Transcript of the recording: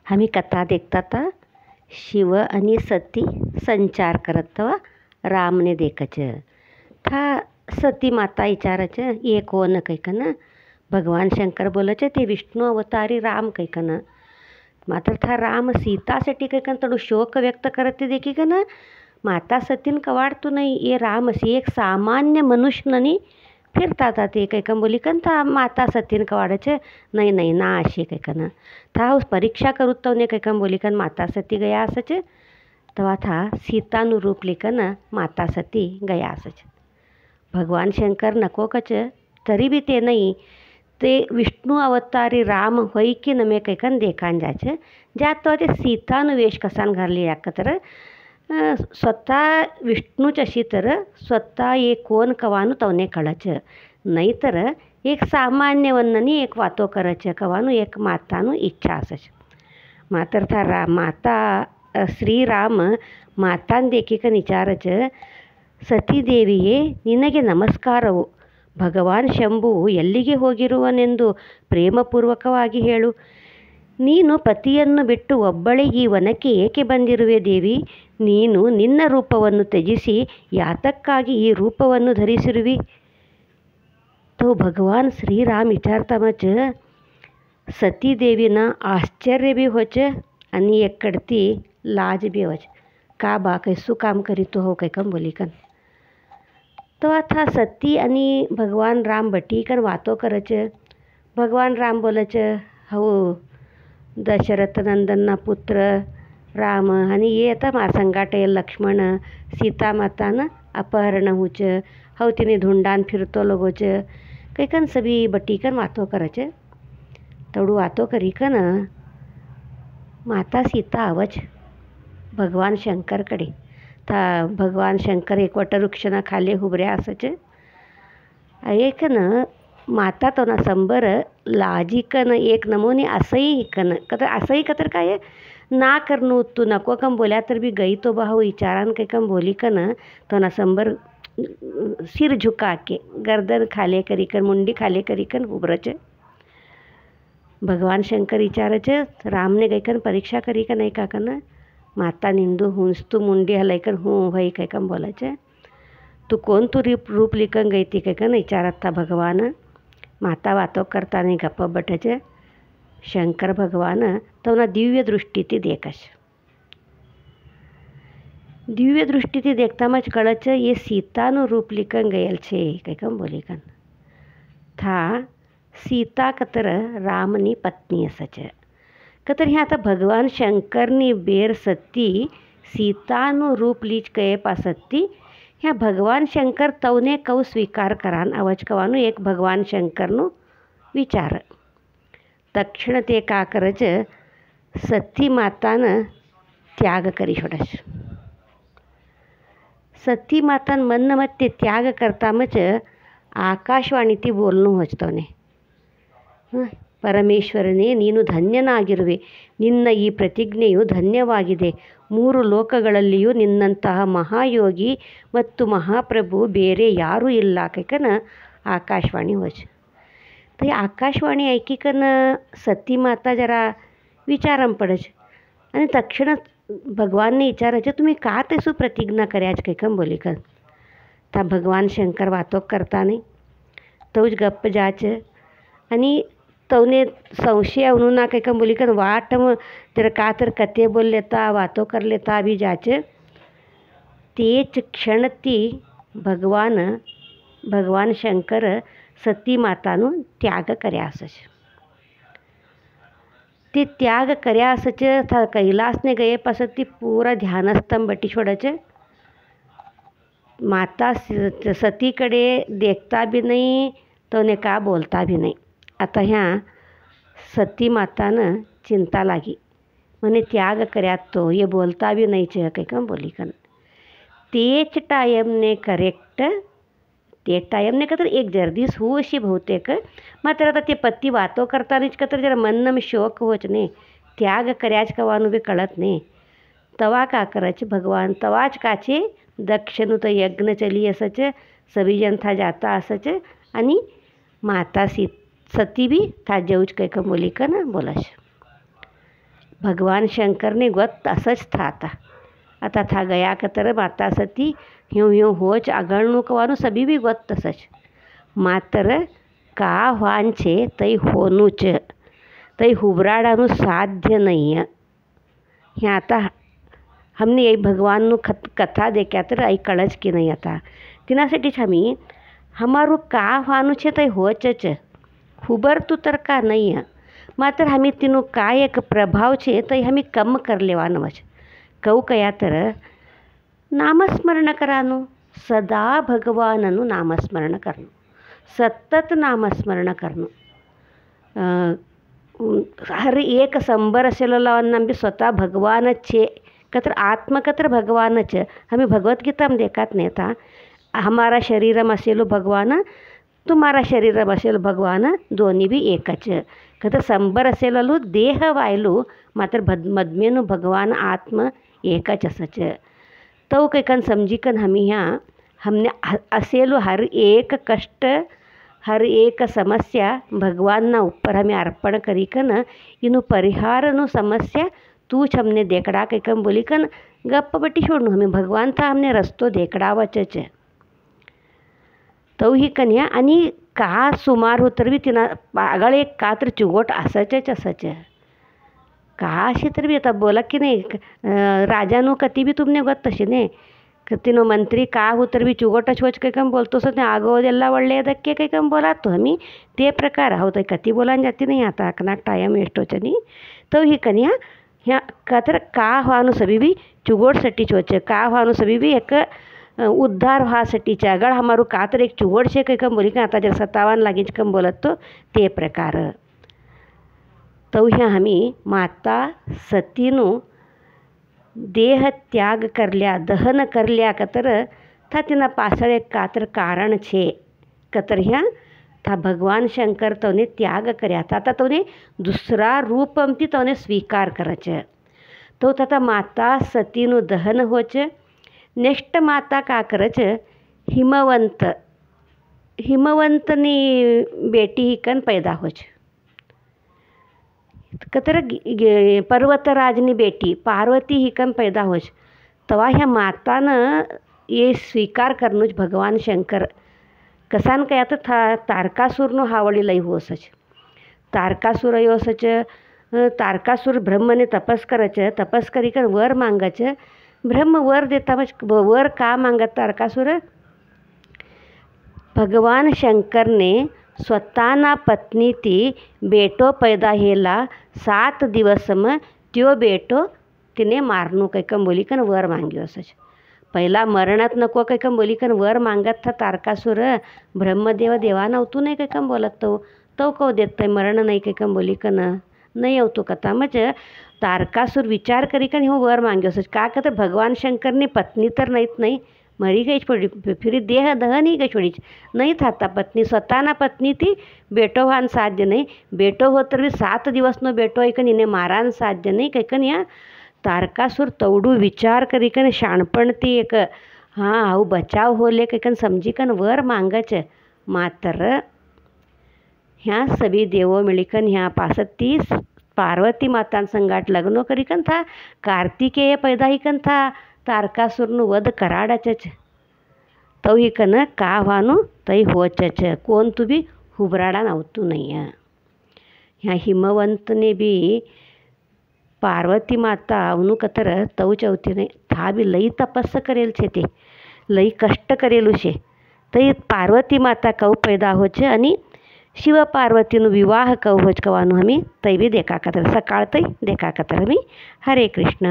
आम्ही कथा देखता था शिव आणि सती संचार करत तवा रामने देखच था सती माता विचारच ये कोण कैकन भगवान शंकर बोलच ते विष्णु अवतारी राम कैकन मात्र था राम सीतासाठी कैकन थोडं शोक व्यक्त करते देखी का ना माता सतीन कवाडतो नाही ये राम अशी एक सामान्य मनुष्यनी फिरतात ते कैकन बोली कन था माता सतीन कवाडच नाही नाही ना अशी कैकन था उस परीक्षा करूत तवने कैकन बोली कन माता सती गया असच तवा था सीतानु रूप लेकन माता सती गया असच भगवान शंकर नको कच तरी भी ते नाही ते विष्णु अवतारी राम होई की नमे कैकन देखान जाच ज्यात तो ते सीतानु वेश कसान घालली याकतर स्वतः विष्णूच अशी तर स्वतः ये कोण कवानु तवने कळच नाहीतर एक सामान्य वन्ननी एक वातो करच कवानु एक मातानु इच्छा असच मातर था माता श्रीराम ಮಾತಾನ್ ದೇಕಿಕ ನಿಚಾರಚ ಸತೀದೇವಿಯೇ ನಿನಗೆ ನಮಸ್ಕಾರವು ಭಗವಾನ್ ಶಂಭುವು ಎಲ್ಲಿಗೆ ಹೋಗಿರುವನೆಂದು ಪ್ರೇಮಪೂರ್ವಕವಾಗಿ ಹೇಳು ನೀನು ಪತಿಯನ್ನು ಬಿಟ್ಟು ಒಬ್ಬಳಿಗೆ ಈ ವನಕ್ಕೆ ಏಕೆ ಬಂದಿರುವೆ ದೇವಿ ನೀನು ನಿನ್ನ ರೂಪವನ್ನು ತ್ಯಜಿಸಿ ಯಾತಕ್ಕಾಗಿ ಈ ರೂಪವನ್ನು ಧರಿಸಿರುವಿ तो भगवान श्रीराम विचारता मच सतीदेवीना आश्चर्य बी होच आणि एक कडती लाज बी होच का बा कैसू काम करीतो हो कैकम बोली कन तो आता सती आणि भगवान राम बटी कन वातो करच भगवान राम बोलच हो दशरथ नंदनना पुत्र राम आणि ये आता मासंगाट लक्ष्मण सीता मातानं अपहरण होच हो तिने धुंडान फिरतो लगोच कैकन सभी बटीकन वातो करच तवडू वातो करी कन माता सीता आवच भगवान शंकरकडे था भगवान शंकर एक वटवृक्षना खाली हुबऱ्या असच एकन माता तो ना संबर लाजिकन एक नमूने असही कन कतर असही कतर काय ना करनू तू नको कम बोल्या तर भी गई तो बाहू विचारान काही कम बोली कन तो ना संबर सिर झुका के गर्दन खाले करी कर मुंडी खाले करी कर उबरच भगवान शंकर विचारच रामने गईकन परीक्षा करी का नहीं का कन माता निंदू हुंस्तू मुंडी हलाईकन हूँ भाई काय कम बोलाच तू कोण तू रूप लिखन गई थी काय कन विचारत था भगवान माता वातो करता नहीं गप्प बटच शंकर भगवान तो ना दिव्य दृष्टी ती देखश दिव्य दृष्टी ती देखता मच कळच ये सीतानु रूप लिखन गयल छे काय कम बोली कन था सीता कतर रामनी पत्नी असच कतर ह्या आता भगवान शंकरनी बेर सती सीतानु रूप लीच कये पासती ह्या भगवान शंकर तवने कौ स्वीकार करान अवच कवानु एक भगवान शंकरनु विचार तक्षण ते का करच सती मातानं त्याग करी छोडस सती मातान मन मत ते त्याग करता मच ಆಕಾಶವಾಣಿ ತಿ ಬೋಲ್ನು ಹೊಚ್ತವನೆ ಪರಮೇಶ್ವರನೇ ನೀನು ಧನ್ಯನಾಗಿರುವೆ ನಿನ್ನ ಈ ಪ್ರತಿಜ್ಞೆಯು ಧನ್ಯವಾಗಿದೆ 3 ಲೋಕಗಳಲ್ಲಿಯೂ ನಿನ್ನಂತಹ ಮಹಾಯೋಗಿ ಮತ್ತು ಮಹಾಪ್ರಭು ಬೇರೆ ಯಾರೂ ಇಲ್ಲ ಕೈಕನ ಆಕಾಶವಾणी होच तर आकाशवाणी ऐकीकन सती माता जरा विचारम पडच आणि तक्षण भगवानने विचारायचे तुम्ही का तेसू प्रतिज्ञा कर्याच कैकम बोली कर ता भगवान शंकर वातो करता नाही तोच गप्प जाच आणि तवने संशय ना काही कम बोली कर वाट तर का तर कथे बोल लेता वातो कर लेता भी जाच तेच क्षण ती भगवान शंकर सती मातानु त्याग कर्या असच ते त्याग कर्या असच था कैलासने गये पास ती पूरा ध्यानस्तंभ बटी छोडच माता सतीकडे देखता भी नाही तो ने का बोलता भी नाही आता ह्या सती मातानं चिंता लागी म्हणे त्याग कर्यात तो ये बोलता भी नाही च काही कम बोली कन तेच टायमने करेक्ट ते टायमने का तर एक जर्दीस हो अशी बहुतेक मात्र आता ते पत्ती वातो करतानीच का तर जरा मन में शोक होच ने त्याग कर्याच कवानु बी कळत नाही तवा का करच भगवान तवाच काचे दक्षनु तो यज्ञ चली असच सभी जन था जाता असच आणि माता सती भी था जऊच कैक बोली का ना बोलश भगवान शंकर ने गोत असच था आता था गया कतर माता सती ह्यूँ ह्यूँ होच आगळनु कवानु सभी भी गोत तसच मात्र का व्हान छे तई होनु च तई हुबराडानु साध्य नहीं है। ह्या आता हमने यही भगवान कथा देख्या तर आई कळज की नहीं आता तिनासाठीच आम्ही हमारू का व्हानु छे तई होच च हुबरतु तर का नहीं है मात्र हमी तीनों का एक प्रभाव छे तई हमी कम कर लेवानो छ कहू कया तर नामस्मरण करानु सदा भगवाननु नामस्मरण करनु सतत नामस्मरण करनु हर एक संबर असेल स्वतः भगवान छे कतर आत्म कतर भगवान च हमें भगवद्गीता में देखात नहीं था हमारा शरीर में असेलो भगवान तुम्हारा शरीर में असेलो भगवान दोन्ही भी एकच कतर संबर असेलू देह वायलू मात्र मदमेनु भगवान आत्म एकच असच तो कैकन समझीकन हमी यहाँ हमने असेलो हर एक कष्ट हर एक समस्या भगवान ना ऊपर हमें अर्पण करी कन इनु परिहार नु समस्या तूच हमने देखड़ा कैकम बोली कन गप्प बटी छोड़नु हमें भगवान था हमने रस्तो देखड़ावच तो ही कन्या आणि का सुमार होतर भी तिना आगळ एक का तर चुगोट असच का अशी तर भी आता बोला की नाही राजानु कती भी तुमने गोत तशी ने तिनो मंत्री का होतर भी चुगोट छोच कैकम बोलतो सो आगोदೆಲ್ಲ ಒಳ್ಳೆಯದಕ್ಕೆ कैकम बोलातो हमी ते प्रकार होता कती बोला जाती नहीं आता अकना टाइम एस्टोचनी तो ही कन्या ह्या का का व्हानु सभी भी चुगोडसाठी छोच का व्हानु सभी भी एक उद्धार व्हासाठी आगळ हमारू का तर एक चुगोड छे कैकम बोली का आता जर सतावान लागीच कम बोलत तो ते प्रकार तो ह्या हमी माता सतीनु देह त्याग करल्या दहन करल्या कतर था तिना पाछळ एक कातर कारण छे कतर ह्या था भगवान शंकर तोने त्याग कर्या था तोने दूसरा रूप अमती तोने स्वीकार करच तो तथा माता सतीनु दहन होच नेक्स्ट माता का करच हिमवंतनी बेटी हिकन पैदा होच कतर पर्वतराजनी बेटी पार्वती हिकन पैदा होच तवा ह्या मातानं ये स्वीकार करनुच भगवान शंकर कसान कया तर तारकासुरनो हावळी लई होसच तारकासुर योसच तारकासुर ब्रह्मने तपस करच तपस करी कर वर मांगच ब्रह्म वर देता वर का मांगत तारकासुर भगवान शंकर ने स्वतःना पत्नी ती बेटो पैदा हेला 7 दिवस में त्यो बेटो तिने मारनू कैकम बोली कन वर मांग्यो असच पहिला मरणात नको कैकम बोली कन वर मांगत था तारकासुर ब्रह्मदेव देवा नव्हतू नाही कैकम बोलत तो कव देत मरण नाही कैकम बोली कन नहीं अवतो कथा मच तारकासुर विचार करी कन हो वर मांग्यो असच का तर भगवान शंकर ने पत्नी तर नहीं मरी गई पड़ी फिर देह दहन ही गई छोड़ी नहीं था पत्नी स्वतःना पत्नी थी बेटो वान साध्य नहीं बेटो हो तर 7 दिवसनो बेटो ऐकन इने मारान साध्य नहीं कैकन या तारकासुर तवडू विचार करी कन शाणपण ती एक हाँ आऊ बचाव होले कैकन समझी कन वर मांगच मात्र ह्या सभी देवो मिळीकन ह्या 35 पार्वती मातान संगाट लग्नो करी कन था कार्तिकेय पैदा ही कन था तारकासुरनु वध कराडाच तो ही कन का व्हानु तई होचच कोण तू भी हुबराडा नव्हतू नहीं है। ह्या हिमवंत ने भी पार्वती माता अवनु कतर तव चौथी नहीं था भी लई तपस्या करेल छे ते लई कष्ट करेलू छे तई पार्वती माता कऊ पैदा होच आणि शिव पार्वतीनु विवाह कऊ होच कवानु हमी तई भी देखा कतर सकाळ तई देखा कतर हमी। हरे कृष्ण।